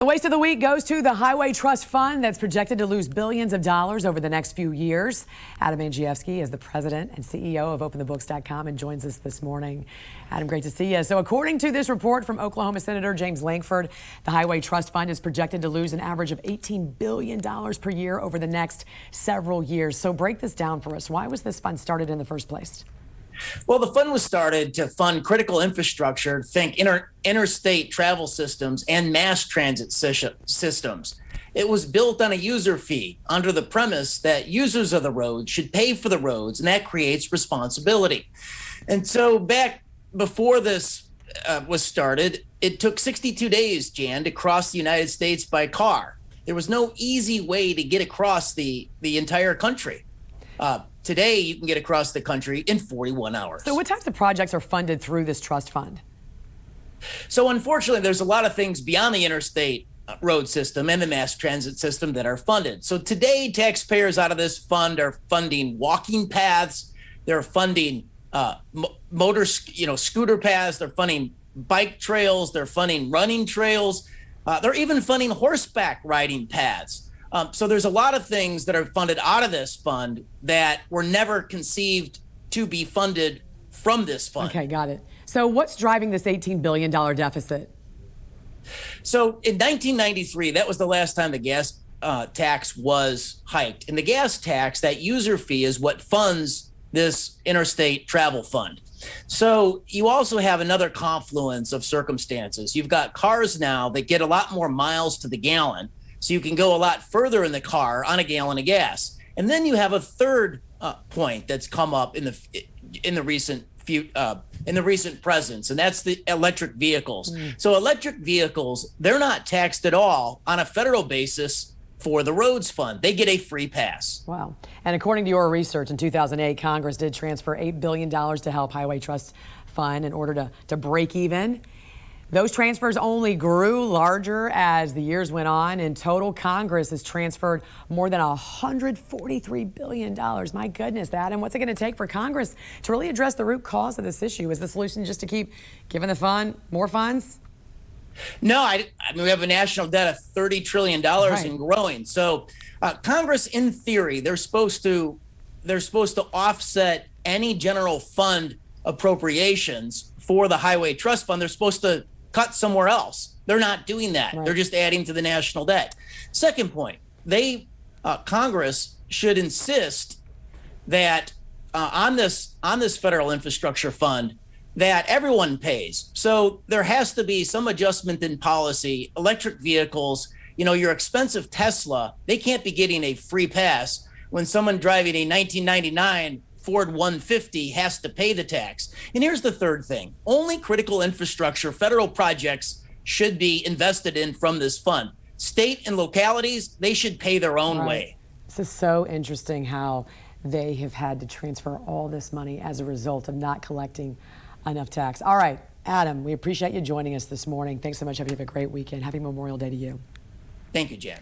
The waste of the week goes to the Highway Trust Fund that's projected to lose billions of dollars over the next few years. Adam Andrzejewski is the president and CEO of OpenTheBooks.com and joins us this morning. Adam, great to see you. So according to this report from Oklahoma Senator James Lankford, the Highway Trust Fund is projected to lose an average of $18 billion per year over the next several years. So break this down for us. Why was this fund started in the first place? Well, the fund was started to fund critical infrastructure, think interstate travel systems and mass transit systems. It was built on a user fee under the premise that users of the road should pay for the roads, and that creates responsibility. And so back before this was started, it took 62 days, Jan, to cross the United States by car. There was no easy way to get across the entire country. Today, you can get across the country in 41 hours. So what types of projects are funded through this trust fund? So unfortunately, there's a lot of things beyond the interstate road system and the mass transit system that are funded. So today, taxpayers out of this fund are funding walking paths. They're funding scooter paths. They're funding bike trails. They're funding running trails. They're even funding horseback riding paths. So there's a lot of things that are funded out of this fund that were never conceived to be funded from this fund. Okay, got it. So what's driving this $18 billion deficit? So in 1993, that was the last time the gas tax was hiked. And the gas tax, that user fee, is what funds this interstate travel fund. So you also have another confluence of circumstances. You've got cars now that get a lot more miles to the gallon. So you can go a lot further in the car on a gallon of gas. And then you have a third point that's come up in the recent presence, and that's the electric vehicles. So electric vehicles, they're not taxed at all on a federal basis for the roads fund. They get a free pass. Wow. And according to your research, in 2008, Congress did transfer $8 billion to help Highway Trust Fund in order to break even. Those transfers only grew larger as the years went on. In total, Congress has transferred more than $143 billion. My goodness, Adam, what's it going to take for Congress to really address the root cause of this issue? Is the solution just to keep giving the fund more funds? No, I mean, we have a national debt of $30 trillion and growing. So Congress, in theory, they're supposed to offset any general fund appropriations for the Highway Trust Fund. They're supposed to cut somewhere else. They're not doing that. Right. They're just adding to the national debt. Second point, Congress should insist that on this federal infrastructure fund that everyone pays. So there has to be some adjustment in policy. Electric vehicles, your expensive Tesla, they can't be getting a free pass when someone driving a 1999 Ford 150 has to pay the tax. And here's the third thing. Only critical infrastructure federal projects should be invested in from this fund. State and localities, they should pay their own way. This is so interesting how they have had to transfer all this money as a result of not collecting enough tax. All right, Adam, we appreciate you joining us this morning. Thanks so much. Hope you have a great weekend. Happy Memorial Day to you. Thank you, Jan.